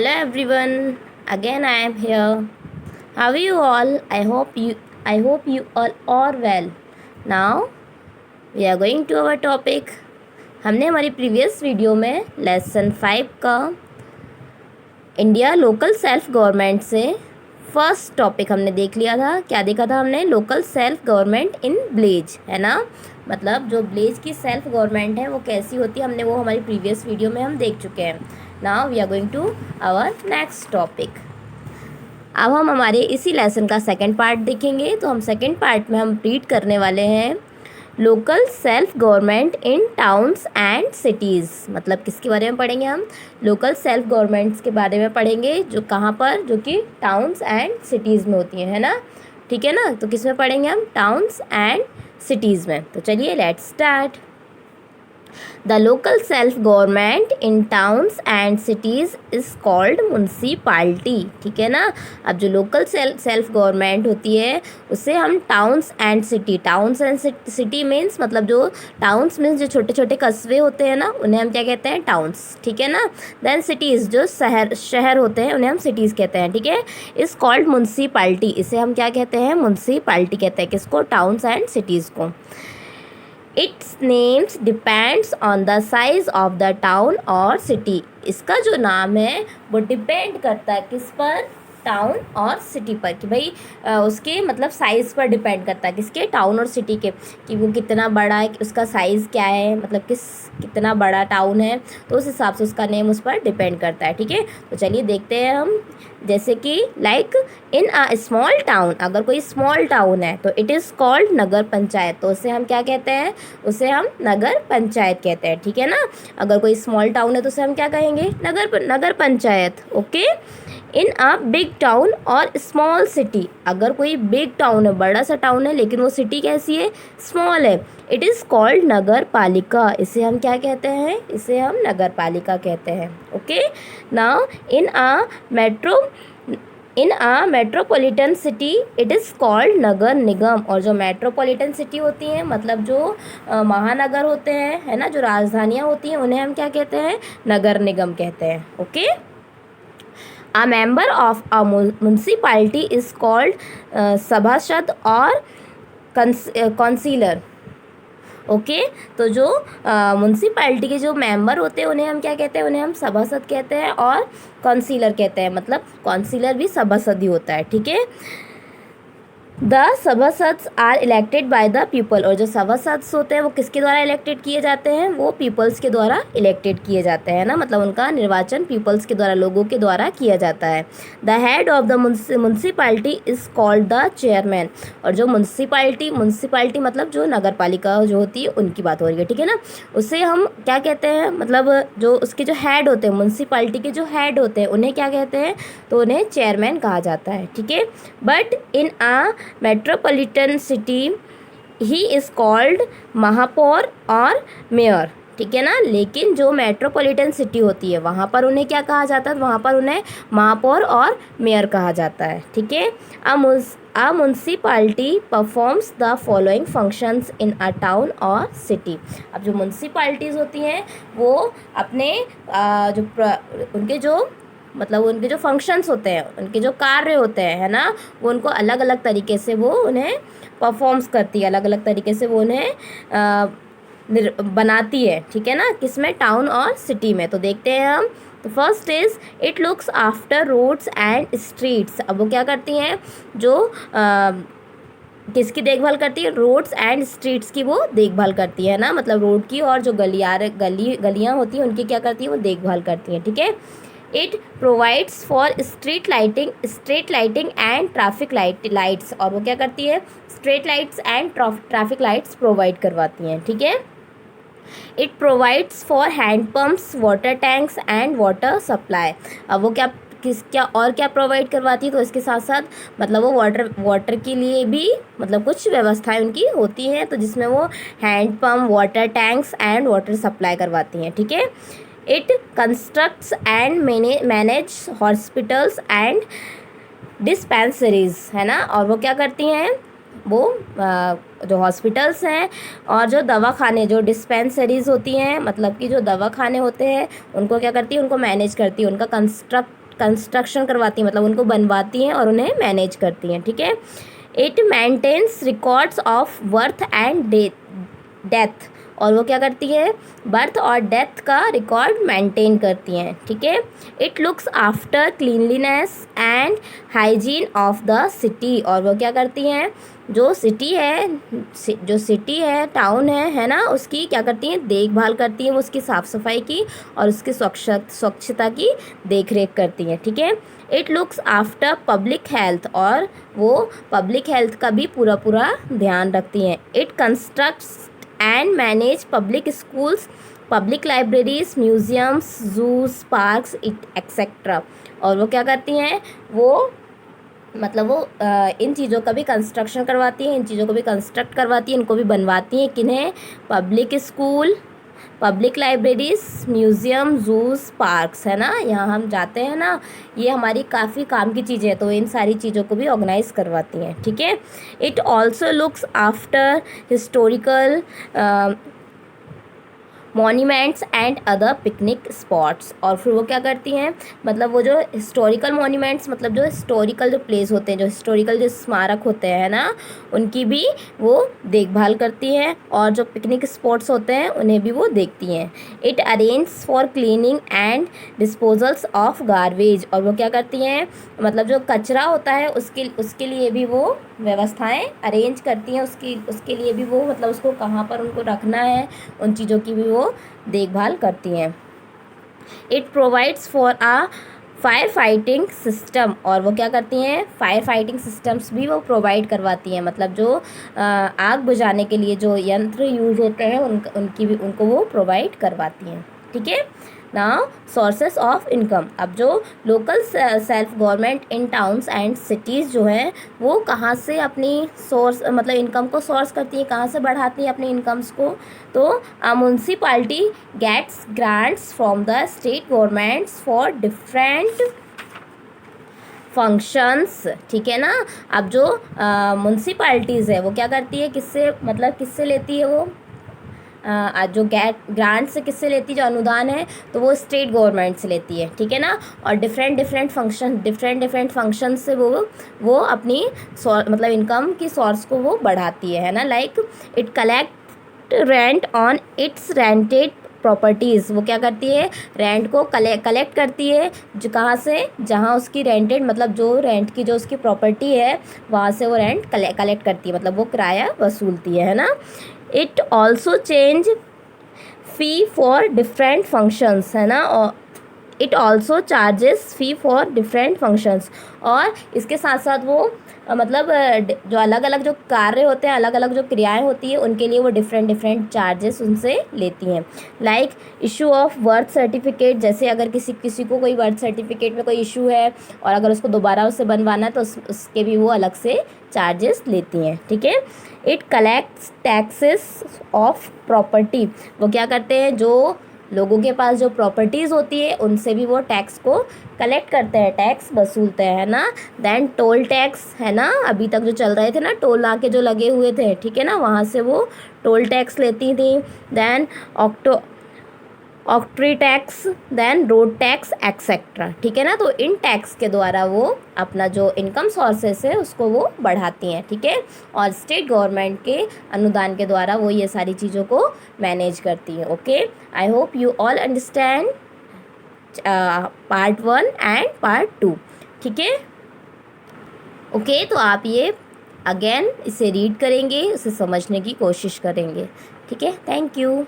Hello everyone, again I am here. How are you all? I hope you all are well. Now we are going to our topic. हमने हमारी previous video में lesson 5 का India local self government से first topic हमने देख लिया था। क्या देखा था हमने? Local self government in village, है ना। मतलब जो विलेज की सेल्फ गवर्नमेंट है वो कैसी होती है, हमने वो हमारी प्रीवियस वीडियो में हम देख चुके हैं। Now we are going to our next topic. अब हम हमारे इसी लेसन का सेकंड पार्ट देखेंगे। तो हम सेकंड पार्ट में हम रीड करने वाले हैं local self government in towns and cities. मतलब किसके बारे में पढ़ेंगे हम? लोकल सेल्फ गवर्नमेंट्स के बारे में पढ़ेंगे, जो कहाँ पर, जो कि टाउन्स एंड सिटीज़ में होती हैं, है ना। ठीक है ना। तो किस में पढ़ेंगे हम? टाउन्स एंड सिटीज़ में। तो चलिए let's start. The local self-government in towns and cities is called municipality। ठीक है ना। अब जो लोकल सेल्फ गवर्नमेंट होती है उसे हम towns and city, towns and city means मतलब जो टाउन्स मीन्स जो छोटे छोटे कस्बे होते हैं ना, उन्हें हम क्या कहते हैं? टाउन्स। ठीक है ना। देन सिटीज़ जो शहर होते हैं उन्हें हम सिटीज़ कहते हैं। ठीक है। इज़ कॉल्ड म्यूनसिपाल्टी, इसे हम क्या कहते हैं? म्यूनसिपाल्टी कहते हैं। किसको? टाउन्स एंड सिटीज़ को। It's names depends on the size of the town और सिटी। इसका जो नाम है वो डिपेंड करता है किस पर? टाउन और सिटी पर, कि भाई उसके मतलब साइज़ पर डिपेंड करता है। किसके? टाउन और सिटी के, कि वो कितना बड़ा है, उसका साइज़ क्या है, मतलब कितना बड़ा टाउन है, तो उस हिसाब से उसका नेम उस पर डिपेंड करता है। ठीक है। तो चलिए देखते हैं हम। जैसे कि like in a small town, अगर कोई स्मॉल टाउन है तो इट इज़ कॉल्ड नगर पंचायत। तो उसे हम क्या कहते हैं? उसे हम नगर पंचायत कहते हैं। ठीक है ना। अगर कोई स्मॉल टाउन है तो उसे हम क्या कहेंगे? Nagar panchayat. Okay. In a big town और स्मॉल सिटी, अगर कोई बिग टाउन है, बड़ा सा टाउन है, लेकिन वो सिटी कैसी है? स्मॉल है, इट इज़ कॉल्ड नगर पालिका। इसे हम क्या कहते हैं? इसे हम नगर पालिका कहते हैं। Okay. Now in a metropolitan city it is called nagar nigam. और जो मेट्रोपॉलिटन सिटी होती हैं, मतलब जो महानगर होते हैं, है ना, जो राजधानियाँ होती हैं, उन्हें हम क्या कहते हैं? नगर निगम कहते हैं। Okay. A member of a municipality is called सभासद और काउंसिलर। ओके। तो जो म्यूनसिपैलिटी के जो मेंबर होते हैं उन्हें हम क्या कहते हैं? उन्हें हम सभासद कहते हैं और काउंसिलर कहते हैं। मतलब काउंसिलर भी सभासद ही होता है। ठीक है। द सभासद्स are elected by the people. और जो सभासद्स होते हैं वो किसके द्वारा इलेक्टेड किए जाते हैं? वो पीपल्स के द्वारा इलेक्टेड किए जाते हैं ना। मतलब उनका निर्वाचन पीपल्स के द्वारा, लोगों के द्वारा किया जाता है। The head of the municipality is called the chairman. और जो म्यूनसिपैलिटी मतलब जो नगर पालिका जो होती है उनकी बात हो रही है। ठीक है ना। उसे हम क्या कहते हैं? मतलब जो उसके जो हेड होते हैं, म्यूनसिपैलिटी के जो हेड होते हैं, उन्हें क्या कहते हैं? तो उन्हें चेयरमैन कहा जाता है। ठीक है। But in a metropolitan city he is called महापौर और मेयर। ठीक है ना। लेकिन जो मेट्रोपॉलिटन सिटी होती है वहाँ पर उन्हें क्या कहा जाता है? वहाँ पर उन्हें महापौर और मेयर कहा जाता है। ठीक है। A municipality performs the following functions in a town or city। अब जो म्यूनसिपैलिटीज़ होती हैं वो अपने उनके जो फंक्शंस होते हैं, उनके जो कार्य होते हैं, है ना, वो उनको अलग अलग तरीके से वो उन्हें परफॉर्म्स करती है, अलग अलग तरीके से वो उन्हें बनाती है। ठीक है ना। किसमें? टाउन और सिटी में। तो देखते हैं हम। तो first is it looks after roads and streets. अब वो क्या करती हैं? जो किसकी देखभाल करती है? रोड्स एंड स्ट्रीट्स की वो देखभाल करती है ना। मतलब रोड की और जो गलियाँ होती हैं उनकी क्या करती है? वो देखभाल करती हैं। ठीक है। It provides for street lighting and traffic lights. और वो क्या करती है? Street lights and traffic lights provide करवाती हैं। ठीक है। It provides for hand pumps, water tanks and water supply. अब वो क्या प्रोवाइड करवाती है? तो इसके साथ साथ मतलब वो वाटर के लिए भी मतलब कुछ व्यवस्थाएं उनकी होती हैं, तो जिसमें वो hand pump, water tanks and water supply करवाती हैं। ठीक है। It constructs and manage hospitals and dispensaries, है ना। और वो क्या करती हैं? वो जो हॉस्पिटल्स हैं और जो दवाखाने, जो डिस्पेंसरीज होती हैं, मतलब कि जो दवाखाने होते हैं, उनको क्या करती है? उनको मैनेज करती है, उनका कंस्ट्रक्शन करवाती हैं, मतलब उनको बनवाती हैं और उन्हें मैनेज करती हैं, ठीक है। It maintains records of birth and death, और वो क्या करती है, बर्थ और डेथ का रिकॉर्ड मेंटेन करती हैं, ठीक है। It looks after cleanliness and hygiene of the city, और वो क्या करती हैं, जो सिटी है टाउन है ना, उसकी क्या करती हैं, देखभाल करती हैं, वो उसकी साफ़ सफाई की और उसकी स्वच्छता की देखरेख करती हैं, ठीक है। It looks after public health, और वो पब्लिक हेल्थ का भी पूरा ध्यान रखती हैं। It constructs and manage public schools, public libraries, museums, juice, parks etcetera, और वो क्या करती हैं, वो मतलब वो इन चीज़ों का भी कंस्ट्रक्शन करवाती हैं, इन चीज़ों को भी कंस्ट्रक्ट करवाती हैं, इनको भी बनवाती हैं, किन्हें, public school, public libraries, museum, juice, parks, है ना, यहाँ हम जाते हैं ना, ये हमारी काफ़ी काम की चीज़ें हैं, तो इन सारी चीज़ों को भी ऑर्गेनाइज करवाती हैं, ठीक है। It also looks after historical monuments and other picnic spots, और फिर वो क्या करती हैं, मतलब वो जो हिस्टोरिकल मॉन्यूमेंट्स, मतलब जो हिस्टोरिकल जो प्लेस होते हैं, जो हिस्टोरिकल जो स्मारक होते हैं ना, उनकी भी वो देखभाल करती हैं, और जो पिकनिक स्पॉट्स होते हैं उन्हें भी वो देखती हैं। It arrange for cleaning and disposals of garbage, और वो क्या करती हैं, मतलब जो कचरा होता है उसके लिए भी वो व्यवस्थाएं अरेंज करती हैं, उसके लिए भी वो, मतलब उसको कहाँ पर उनको रखना है, उन चीज़ों की भी वो देखभाल करती हैं। It provides for a fire fighting system, और वो क्या करती हैं, फायर फाइटिंग सिस्टम्स भी वो प्रोवाइड करवाती हैं, मतलब जो आग बुझाने के लिए जो यंत्र यूज़ होते हैं उनको वो प्रोवाइड करवाती हैं, ठीक है। नाउ सोर्सेस ऑफ इनकम, अब जो local self government in towns and cities जो हैं वो कहाँ से अपनी सोर्स, मतलब इनकम को सोर्स करती हैं, कहाँ से बढ़ाती हैं अपनी इनकम्स को, तो a municipality gets grants from the state governments for different functions, ठीक है ना। अब जो म्यूनसिपाल्टीज़ है वो क्या करती है, किससे लेती है वो, जो ग्रांट से किससे लेती है, जो अनुदान है तो वो स्टेट गवर्नमेंट से लेती है, ठीक है ना। और डिफरेंट फंक्शन से वो अपनी मतलब इनकम की सोर्स को वो बढ़ाती है ना। Like it collect rent on it's rented properties, वो क्या करती है, रेंट को कलेक्ट करती है, जो कहाँ से, जहाँ उसकी रेंटेड, मतलब जो रेंट की जो उसकी प्रॉपर्टी है वहाँ से वो रेंट कलेक्ट करती है, मतलब वो किराया वसूलती है ना। It also change fee for different functions, है ना, और it also charges fee for different functions, और इसके साथ साथ वो मतलब जो अलग अलग जो कार्य होते हैं, अलग अलग जो क्रियाएं होती है उनके लिए वो डिफरेंट चार्जेस उनसे लेती हैं। Like issue of birth certificate, जैसे अगर किसी को कोई बर्थ सर्टिफिकेट में कोई इशू है और अगर उसको दोबारा उससे बनवाना है तो उसके भी वो अलग से चार्जेस लेती हैं, ठीक है। It collects taxes of property, वो क्या करते हैं, जो लोगों के पास जो प्रॉपर्टीज़ होती है उनसे भी वो टैक्स को कलेक्ट करते हैं, टैक्स वसूलते हैं, है ना। देन टोल टैक्स, है ना, अभी तक जो चल रहे थे ना, टोल आके जो लगे हुए थे, ठीक है ना, वहाँ से वो टोल टैक्स लेती थी। Then octroi tax, then road tax etcetera, ठीक है ना। तो इन टैक्स के द्वारा वो अपना जो इनकम सोर्सेस है उसको वो बढ़ाती हैं, ठीक है, और स्टेट गवर्नमेंट के अनुदान के द्वारा वो ये सारी चीज़ों को मैनेज करती हैं। Okay, I hope you all understand part 1 and part 2, ठीक है। ओके, तो आप ये अगेन इसे रीड करेंगे, उसे समझने की कोशिश करेंगे, ठीक है। Thank you.